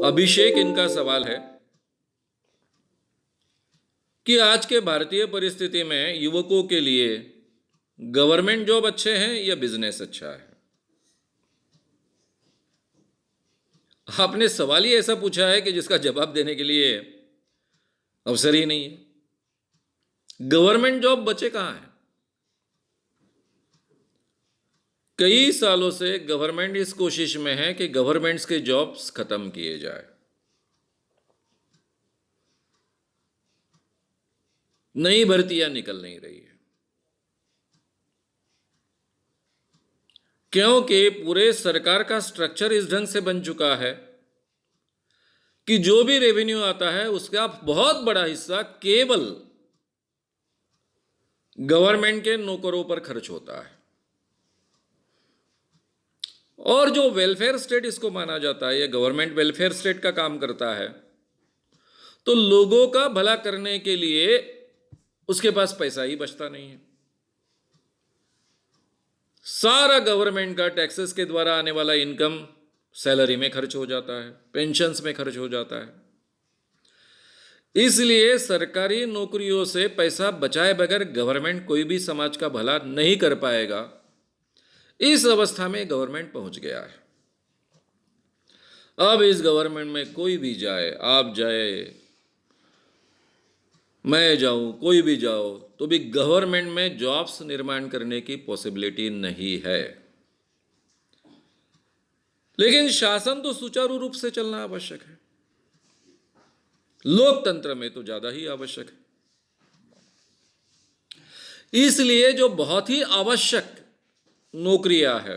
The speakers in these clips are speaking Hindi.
अभिषेक, इनका सवाल है कि आज के भारतीय परिस्थिति में युवकों के लिए गवर्नमेंट जॉब अच्छे हैं या बिजनेस अच्छा है। आपने सवाल ही ऐसा पूछा है कि जिसका जवाब देने के लिए अवसर ही नहीं है। गवर्नमेंट जॉब बचे कहां है। कई सालों से गवर्नमेंट इस कोशिश में है कि गवर्नमेंट्स के जॉब्स खत्म किए जाए। नई भर्तियां निकल नहीं रही है क्योंकि पूरे सरकार का स्ट्रक्चर इस ढंग से बन चुका है कि जो भी रेवेन्यू आता है उसका बहुत बड़ा हिस्सा केवल गवर्नमेंट के नौकरों पर खर्च होता है। और जो वेलफेयर स्टेट इसको माना जाता है, ये गवर्नमेंट वेलफेयर स्टेट का काम करता है, तो लोगों का भला करने के लिए उसके पास पैसा ही बचता नहीं है। सारा गवर्नमेंट का टैक्सेस के द्वारा आने वाला इनकम सैलरी में खर्च हो जाता है, पेंशन्स में खर्च हो जाता है। इसलिए सरकारी नौकरियों से पैसा बचाए बगैर गवर्नमेंट कोई भी समाज का भला नहीं कर पाएगा। इस अवस्था में गवर्नमेंट पहुंच गया है। अब इस गवर्नमेंट में कोई भी जाए, आप जाए, मैं जाऊं, कोई भी जाओ, तो भी गवर्नमेंट में जॉब्स निर्माण करने की पॉसिबिलिटी नहीं है। लेकिन शासन तो सुचारू रूप से चलना आवश्यक है। लोकतंत्र में तो ज्यादा ही आवश्यक है। इसलिए जो बहुत ही आवश्यक नौकरियां है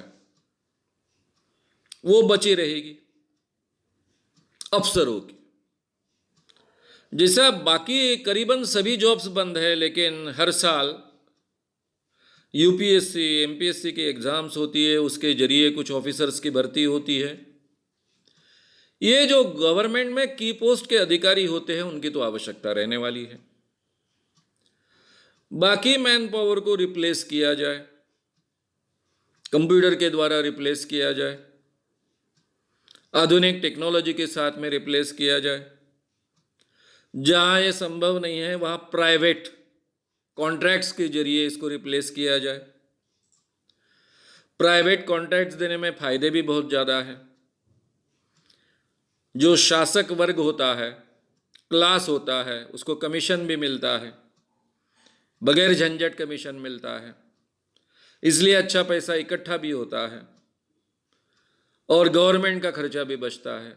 वो बची रहेगी अफसरों की। जैसा बाकी करीबन सभी जॉब्स बंद है, लेकिन हर साल यूपीएससी, एमपीएससी की एग्जाम्स होती है, उसके जरिए कुछ ऑफिसर्स की भर्ती होती है। ये जो गवर्नमेंट में की पोस्ट के अधिकारी होते हैं उनकी तो आवश्यकता रहने वाली है। बाकी मैन पावर को रिप्लेस किया जाए, कंप्यूटर के द्वारा रिप्लेस किया जाए, आधुनिक टेक्नोलॉजी के साथ में रिप्लेस किया जाए। जहां यह संभव नहीं है वहां प्राइवेट कॉन्ट्रैक्ट्स के जरिए इसको रिप्लेस किया जाए। प्राइवेट कॉन्ट्रैक्ट्स देने में फायदे भी बहुत ज़्यादा है। जो शासक वर्ग होता है, क्लास होता है, उसको कमीशन भी मिलता है, बगैर झंझट कमीशन मिलता है, इसलिए अच्छा पैसा इकट्ठा भी होता है और गवर्नमेंट का खर्चा भी बचता है।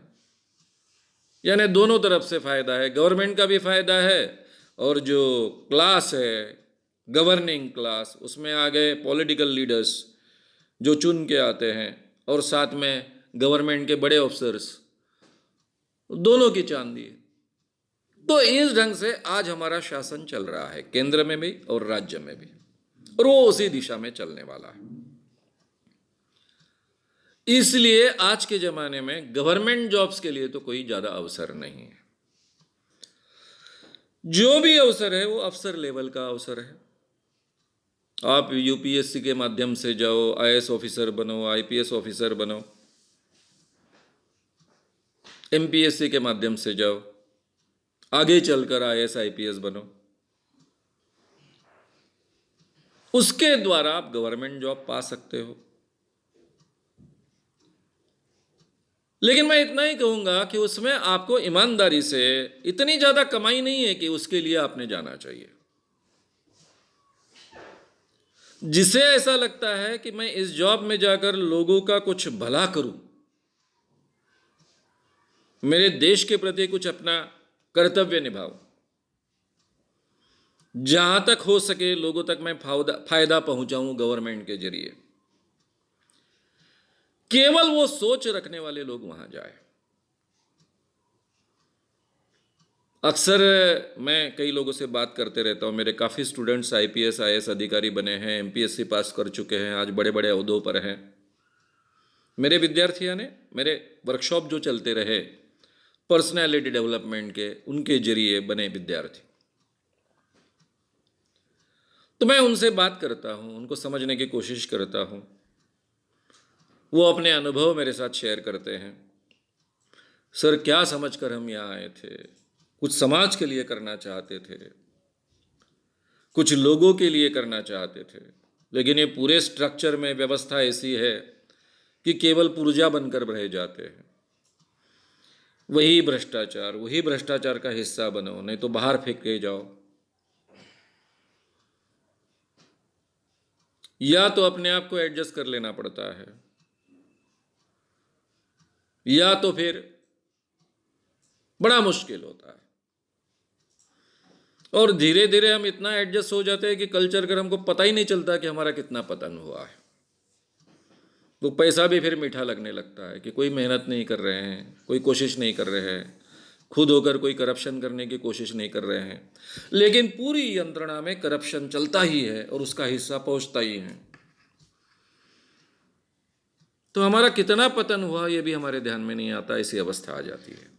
यानी दोनों तरफ से फायदा है, गवर्नमेंट का भी फायदा है और जो क्लास है, गवर्निंग क्लास, उसमें आ गए पॉलिटिकल लीडर्स जो चुन के आते हैं और साथ में गवर्नमेंट के बड़े ऑफिसर्स, दोनों की चांदी है। तो इस ढंग से आज हमारा शासन चल रहा है, केंद्र में भी और राज्य में भी, और वो उसी दिशा में चलने वाला है। इसलिए आज के जमाने में गवर्नमेंट जॉब्स के लिए तो कोई ज्यादा अवसर नहीं है। जो भी अवसर है वो अफसर लेवल का अवसर है। आप यूपीएससी के माध्यम से जाओ, आईएएस ऑफिसर बनो, आईपीएस ऑफिसर बनो, एमपीएससी के माध्यम से जाओ, आगे चलकर आईएएस आईपीएस बनो, उसके द्वारा आप गवर्नमेंट जॉब पा सकते हो। लेकिन मैं इतना ही कहूंगा कि उसमें आपको ईमानदारी से, इतनी ज्यादा कमाई नहीं है कि उसके लिए आपने जाना चाहिए। जिसे ऐसा लगता है कि मैं इस जॉब में जाकर लोगों का कुछ भला करूं, मेरे देश के प्रति कुछ अपना कर्तव्य निभाऊं, जहां तक हो सके लोगों तक मैं फायदा पहुंचाऊं गवर्नमेंट के जरिए, केवल वो सोच रखने वाले लोग वहां जाए। अक्सर मैं कई लोगों से बात करते रहता हूं, मेरे काफ़ी स्टूडेंट्स आईपीएस आईएएस अधिकारी बने हैं, एमपीएससी पास कर चुके हैं, आज बड़े बड़े ओहदों पर हैं। मेरे विद्यार्थियों ने मेरे वर्कशॉप जो चलते रहे पर्सनैलिटी डेवलपमेंट के, उनके जरिए बने विद्यार्थी, तो मैं उनसे बात करता हूं, उनको समझने की कोशिश करता हूं। वो अपने अनुभव मेरे साथ शेयर करते हैं। सर क्या समझकर हम यहाँ आए थे, कुछ समाज के लिए करना चाहते थे, कुछ लोगों के लिए करना चाहते थे, लेकिन ये पूरे स्ट्रक्चर में व्यवस्था ऐसी है कि केवल पुर्जा बनकर रह जाते हैं। वही भ्रष्टाचार का हिस्सा बनो, नहीं तो बाहर फेंके जाओ। या तो अपने आप को एडजस्ट कर लेना पड़ता है, या तो फिर बड़ा मुश्किल होता है। और धीरे धीरे हम इतना एडजस्ट हो जाते हैं कि कल चलकर हमको पता ही नहीं चलता कि हमारा कितना पतन हुआ है। वो पैसा भी फिर मीठा लगने लगता है कि कोई मेहनत नहीं कर रहे हैं, कोई कोशिश नहीं कर रहे हैं, खुद होकर कोई करप्शन करने की कोशिश नहीं कर रहे हैं, लेकिन पूरी यंत्रणा में करप्शन चलता ही है और उसका हिस्सा पहुंचता ही है। तो हमारा कितना पतन हुआ ये भी हमारे ध्यान में नहीं आता, ऐसी अवस्था आ जाती है।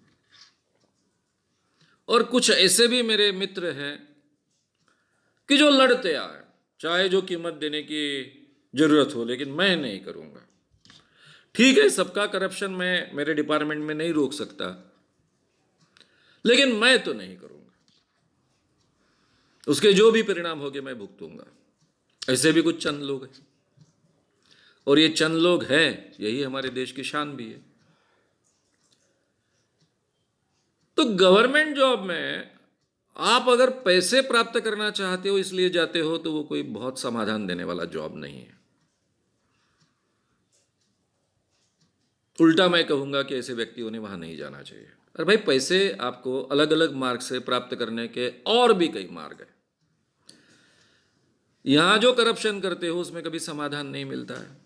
और कुछ ऐसे भी मेरे मित्र हैं कि जो लड़ते आए, चाहे जो कीमत देने की जरूरत हो, लेकिन मैं नहीं करूंगा। ठीक है, सबका करप्शन मैं मेरे डिपार्टमेंट में नहीं रोक सकता, लेकिन मैं तो नहीं करूंगा। उसके जो भी परिणाम होंगे मैं भुगतूंगा। ऐसे भी कुछ चंद लोग हैं, और ये चंद लोग हैं, यही हमारे देश की शान भी है। तो गवर्नमेंट जॉब में आप अगर पैसे प्राप्त करना चाहते हो इसलिए जाते हो, तो वो कोई बहुत समाधान देने वाला जॉब नहीं है। उल्टा मैं कहूंगा कि ऐसे व्यक्तियों ने वहां नहीं जाना चाहिए। अरे भाई, पैसे आपको अलग अलग मार्ग से प्राप्त करने के और भी कई मार्ग हैं। यहां जो करप्शन करते हो उसमें कभी समाधान नहीं मिलता है।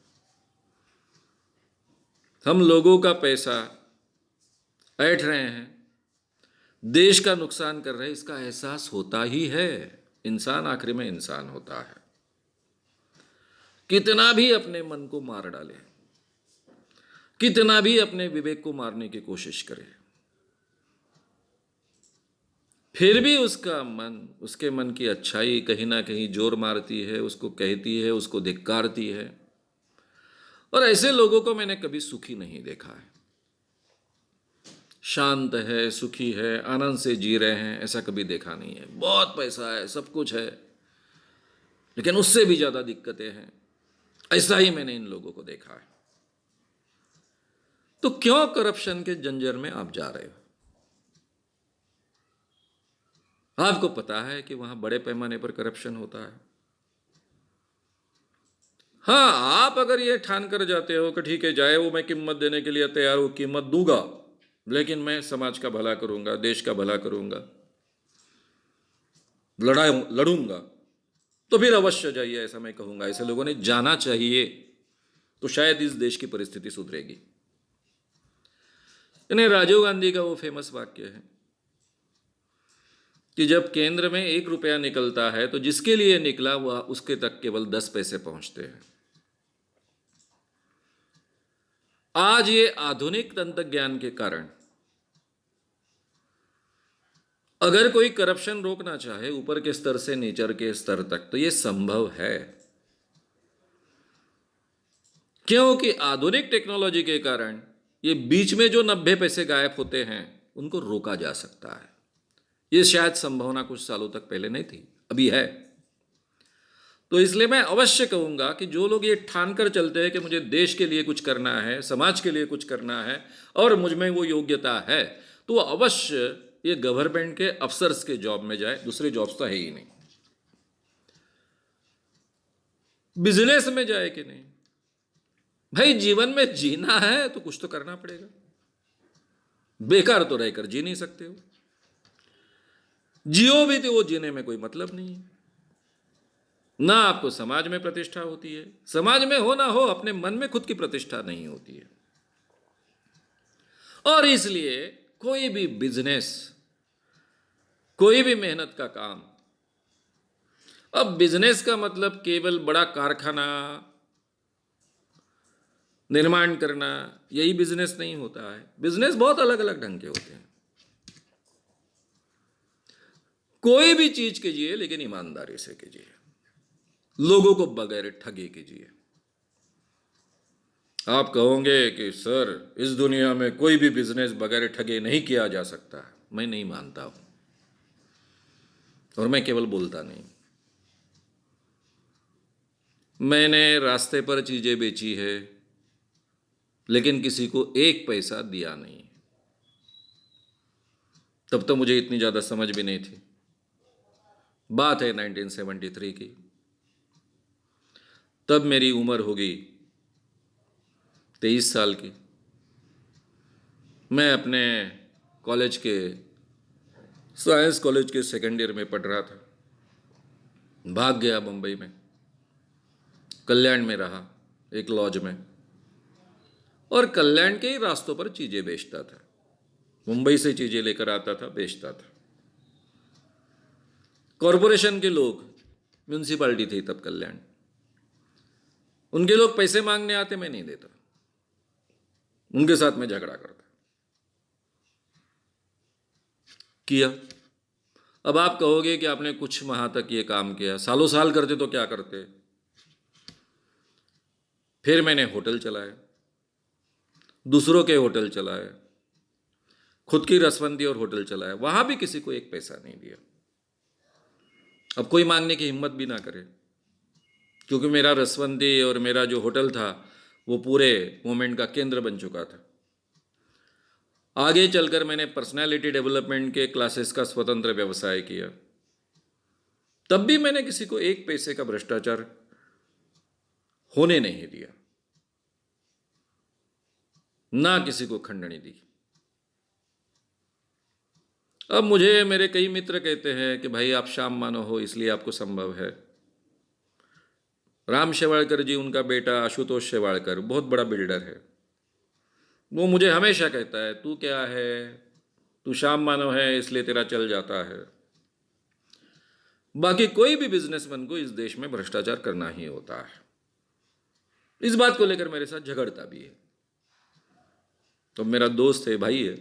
हम लोगों का पैसा ऐंठ रहे हैं, देश का नुकसान कर रहे हैं, इसका एहसास होता ही है। इंसान आखिर में इंसान होता है, कितना भी अपने मन को मार डाले, कितना भी अपने विवेक को मारने की कोशिश करे, फिर भी उसका मन, उसके मन की अच्छाई कहीं ना कहीं जोर मारती है, उसको कहती है, उसको धिक्कारती है। और ऐसे लोगों को मैंने कभी सुखी नहीं देखा है। शांत है, सुखी है, आनंद से जी रहे हैं, ऐसा कभी देखा नहीं है। बहुत पैसा है, सब कुछ है, लेकिन उससे भी ज्यादा दिक्कतें हैं, ऐसा ही मैंने इन लोगों को देखा है। तो क्यों करप्शन के जंजर में आप जा रहे हो? आपको पता है कि वहां बड़े पैमाने पर करप्शन होता है। हाँ, आप अगर ये ठान कर जाते हो कि ठीक है, जाए वो, मैं कीमत देने के लिए तैयार हूं, कीमत दूंगा, लेकिन मैं समाज का भला करूंगा, देश का भला करूंगा, लड़ूंगा, तो फिर अवश्य जाइए, ऐसा मैं कहूंगा। ऐसे लोगों ने जाना चाहिए, तो शायद इस देश की परिस्थिति सुधरेगी। यानी राजीव गांधी का वो फेमस वाक्य है कि जब केंद्र में 1 रुपया निकलता है तो जिसके लिए निकला वह उसके तक केवल 10 पैसे पहुंचते हैं। आज ये आधुनिक तंत्र ज्ञान के कारण अगर कोई करप्शन रोकना चाहे ऊपर के स्तर से नीचे के स्तर तक, तो ये संभव है, क्योंकि आधुनिक टेक्नोलॉजी के कारण ये बीच में जो 90 पैसे गायब होते हैं उनको रोका जा सकता है। ये शायद संभावना कुछ सालों तक पहले नहीं थी, अभी है। तो इसलिए मैं अवश्य कहूंगा कि जो लोग ये ठान कर चलते हैं कि मुझे देश के लिए कुछ करना है, समाज के लिए कुछ करना है और मुझ में वो योग्यता है, तो वो अवश्य ये गवर्नमेंट के अफसर्स के जॉब में जाए। दूसरी जॉब्स तो है ही नहीं। बिजनेस में जाए कि नहीं? भाई, जीवन में जीना है तो कुछ तो करना पड़ेगा। बेकार तो रहकर जी नहीं सकते हो। जियो भी तो वो जीने में कोई मतलब नहीं है। ना आपको समाज में प्रतिष्ठा होती है, समाज में हो ना हो, अपने मन में खुद की प्रतिष्ठा नहीं होती है। और इसलिए कोई भी बिजनेस, कोई भी मेहनत का काम, अब बिजनेस का मतलब केवल बड़ा कारखाना निर्माण करना, यही बिजनेस नहीं होता है। बिजनेस बहुत अलग अलग ढंग के होते हैं। कोई भी चीज कीजिए, लेकिन ईमानदारी से कीजिए, लोगों को बगैर ठगे कीजिए। आप कहोगे कि सर इस दुनिया में कोई भी बिजनेस बगैर ठगे नहीं किया जा सकता। मैं नहीं मानता हूं, और मैं केवल बोलता नहीं। मैंने रास्ते पर चीजें बेची है, लेकिन किसी को एक पैसा दिया नहीं। तब तो मुझे इतनी ज्यादा समझ भी नहीं थी। बात है 1973 की। तब मेरी उम्र होगी 23 साल की। मैं अपने कॉलेज के साइंस कॉलेज के सेकेंड ईयर में पढ़ रहा था। भाग गया मुंबई में, कल्याण में रहा एक लॉज में, और कल्याण के ही रास्तों पर चीजें बेचता था। मुंबई से चीजें लेकर आता था, बेचता था। कॉरपोरेशन के लोग, म्यूनिसिपालिटी थी तब कल्याण, उनके लोग पैसे मांगने आते, मैं नहीं देता, उनके साथ में झगड़ा करता किया। अब आप कहोगे कि आपने कुछ माह तक ये काम किया, सालों साल करते तो क्या करते। फिर मैंने होटल चलाए, दूसरों के होटल चलाए, खुद की रसवंती और होटल चलाए, वहां भी किसी को एक पैसा नहीं दिया। अब कोई मांगने की हिम्मत भी ना करे, क्योंकि मेरा रसवंती और मेरा जो होटल था वो पूरे मूवमेंट का केंद्र बन चुका था। आगे चलकर मैंने पर्सनालिटी डेवलपमेंट के क्लासेस का स्वतंत्र व्यवसाय किया। तब भी मैंने किसी को एक पैसे का भ्रष्टाचार होने नहीं दिया, ना किसी को खंडनी दी। अब मुझे मेरे कई मित्र कहते हैं कि भाई आप श्याम मानव हो इसलिए आपको संभव है। राम शेवाड़कर जी, उनका बेटा आशुतोष शेवाड़कर बहुत बड़ा बिल्डर है, वो मुझे हमेशा कहता है तू क्या है, तू श्याम मानव है इसलिए तेरा चल जाता है। बाकी कोई भी बिजनेसमैन को इस देश में भ्रष्टाचार करना ही होता है। इस बात को लेकर मेरे साथ झगड़ता भी है, तो मेरा दोस्त है, भाई है।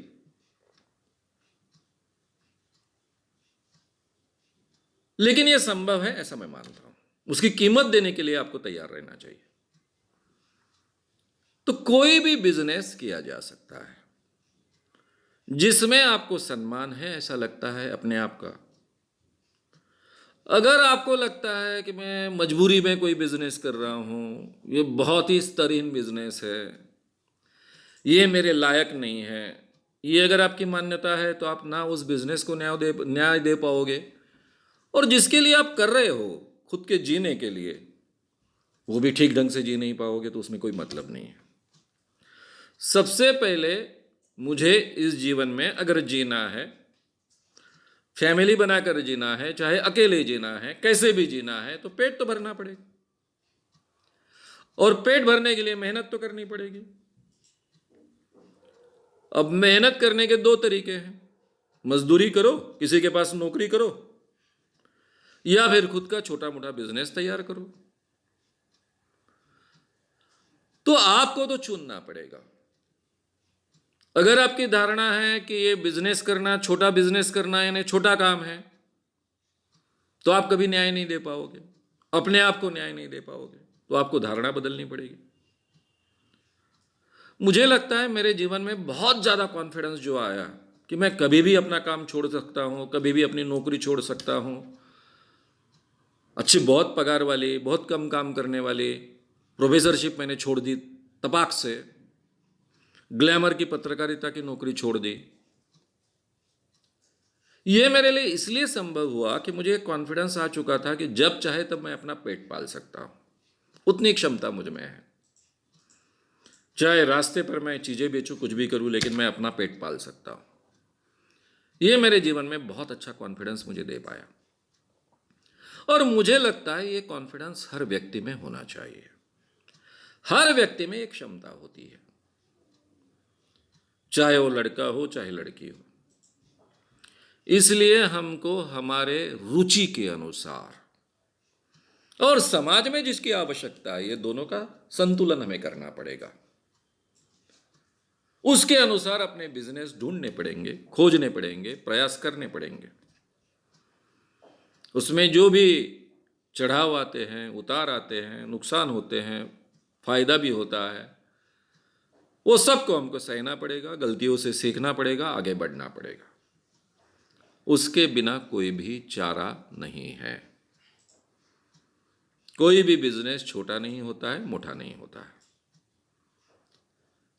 लेकिन यह संभव है ऐसा मैं मानता हूं। उसकी कीमत देने के लिए आपको तैयार रहना चाहिए। तो कोई भी बिजनेस किया जा सकता है जिसमें आपको सम्मान है, ऐसा लगता है अपने आप का। अगर आपको लगता है कि मैं मजबूरी में कोई बिजनेस कर रहा हूं, ये बहुत ही स्तरहीन बिजनेस है, ये मेरे लायक नहीं है, ये अगर आपकी मान्यता है तो आप ना उस बिजनेस को न्याय दे पाओगे, और जिसके लिए आप कर रहे हो खुद के जीने के लिए, वो भी ठीक ढंग से जी नहीं पाओगे, तो उसमें कोई मतलब नहीं है। सबसे पहले मुझे इस जीवन में अगर जीना है, फैमिली बनाकर जीना है, चाहे अकेले जीना है, कैसे भी जीना है, तो पेट तो भरना पड़ेगा, और पेट भरने के लिए मेहनत तो करनी पड़ेगी। अब मेहनत करने के दो तरीके हैं, मजदूरी करो, किसी के पास नौकरी करो, या फिर खुद का छोटा मोटा बिजनेस तैयार करो। तो आपको तो चुनना पड़ेगा। अगर आपकी धारणा है कि ये बिजनेस करना, छोटा बिजनेस करना यानी छोटा काम है, तो आप कभी न्याय नहीं दे पाओगे, अपने आप को न्याय नहीं दे पाओगे, तो आपको धारणा बदलनी पड़ेगी। मुझे लगता है मेरे जीवन में बहुत ज़्यादा कॉन्फिडेंस जो आया कि मैं कभी भी अपना काम छोड़ सकता हूँ, कभी भी अपनी नौकरी छोड़ सकता हूँ। अच्छी बहुत पगार वाली, बहुत कम काम करने वाली प्रोफेसरशिप मैंने छोड़ दी तपाक से, ग्लैमर की पत्रकारिता की नौकरी छोड़ दी। ये मेरे लिए इसलिए संभव हुआ कि मुझे कॉन्फिडेंस आ चुका था कि जब चाहे तब मैं अपना पेट पाल सकता हूं, उतनी क्षमता मुझ में है। चाहे रास्ते पर मैं चीजें बेचूं, कुछ भी करूं, लेकिन मैं अपना पेट पाल सकता हूं। ये मेरे जीवन में बहुत अच्छा कॉन्फिडेंस मुझे दे पाया, और मुझे लगता है ये कॉन्फिडेंस हर व्यक्ति में होना चाहिए। हर व्यक्ति में एक क्षमता होती है, चाहे वो लड़का हो चाहे लड़की हो। इसलिए हमको हमारे रुचि के अनुसार और समाज में जिसकी आवश्यकता है, ये दोनों का संतुलन हमें करना पड़ेगा। उसके अनुसार अपने बिजनेस ढूंढने पड़ेंगे, खोजने पड़ेंगे, प्रयास करने पड़ेंगे। उसमें जो भी चढ़ाव आते हैं, उतार आते हैं, नुकसान होते हैं, फायदा भी होता है, वो सबको हमको सहना पड़ेगा, गलतियों से सीखना पड़ेगा, आगे बढ़ना पड़ेगा। उसके बिना कोई भी चारा नहीं है। कोई भी बिजनेस छोटा नहीं होता है, मोटा नहीं होता है।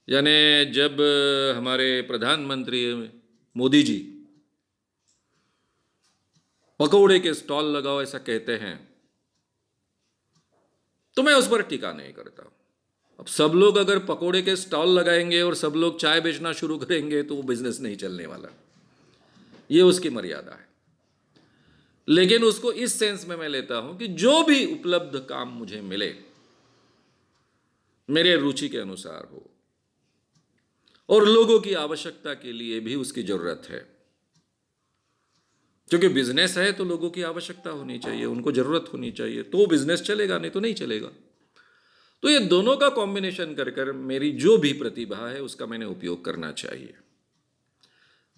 यानी जब हमारे प्रधानमंत्री मोदी जी पकौड़े के स्टॉल लगाओ ऐसा कहते हैं, तो मैं उस पर टीका नहीं करता। अब सब लोग अगर पकौड़े के स्टॉल लगाएंगे और सब लोग चाय बेचना शुरू करेंगे तो वो बिजनेस नहीं चलने वाला। ये उसकी मर्यादा है। लेकिन उसको इस सेंस में मैं लेता हूं कि जो भी उपलब्ध काम मुझे मिले, मेरे रुचि के अनुसार हो और लोगों की आवश्यकता के लिए भी उसकी जरूरत है। क्योंकि बिजनेस है तो लोगों की आवश्यकता होनी चाहिए, उनको जरूरत होनी चाहिए, तो बिजनेस चलेगा, नहीं तो नहीं चलेगा। तो ये दोनों का कॉम्बिनेशन कर कर मेरी जो भी प्रतिभा है उसका मैंने उपयोग करना चाहिए।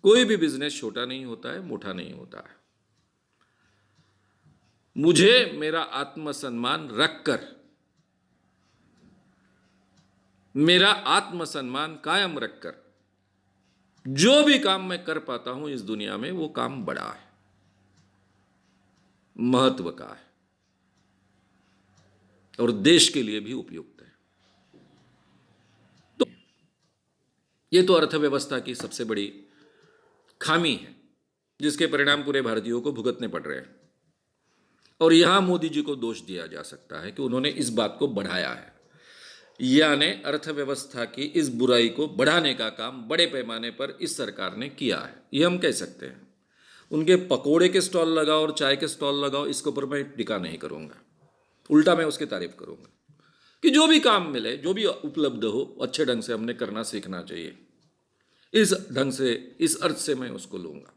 कोई भी बिजनेस छोटा नहीं होता है, मोटा नहीं होता है। मुझे मेरा आत्मसम्मान रखकर, मेरा आत्मसम्मान कायम रखकर जो भी काम मैं कर पाता हूं इस दुनिया में, वो काम बड़ा है, महत्व का है और देश के लिए भी उपयुक्त है। तो ये तो अर्थव्यवस्था की सबसे बड़ी खामी है, जिसके परिणाम पूरे भारतीयों को भुगतने पड़ रहे हैं। और यहां मोदी जी को दोष दिया जा सकता है कि उन्होंने इस बात को बढ़ाया है, यानी अर्थव्यवस्था की इस बुराई को बढ़ाने का काम बड़े पैमाने पर इस सरकार ने किया है, ये हम कह सकते हैं। उनके पकोड़े के स्टॉल लगाओ और चाय के स्टॉल लगाओ, इसके ऊपर मैं टिका नहीं करूंगा, उल्टा मैं उसकी तारीफ करूंगा कि जो भी काम मिले, जो भी उपलब्ध हो, अच्छे ढंग से हमने करना सीखना चाहिए। इस ढंग से, इस अर्थ से मैं उसको लूंगा।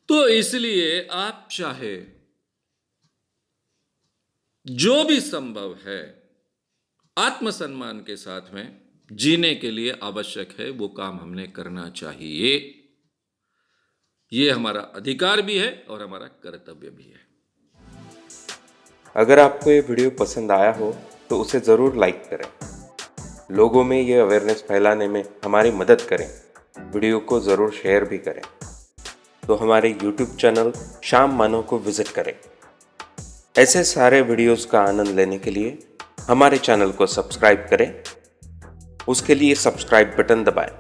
तो इसलिए आप चाहे जो भी संभव है आत्मसम्मान के साथ में जीने के लिए आवश्यक है, वो काम हमने करना चाहिए। ये हमारा अधिकार भी है और हमारा कर्तव्य भी है। अगर आपको ये वीडियो पसंद आया हो तो उसे ज़रूर लाइक करें, लोगों में ये अवेयरनेस फैलाने में हमारी मदद करें। वीडियो को ज़रूर शेयर भी करें। तो हमारे YouTube चैनल श्याम मानव को विज़िट करें। ऐसे सारे वीडियोस का आनंद लेने के लिए हमारे चैनल को सब्सक्राइब करें। उसके लिए सब्सक्राइब बटन दबाएं।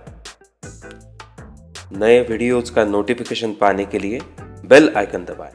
नए वीडियोस का नोटिफिकेशन पाने के लिए बेल आइकन दबाएं।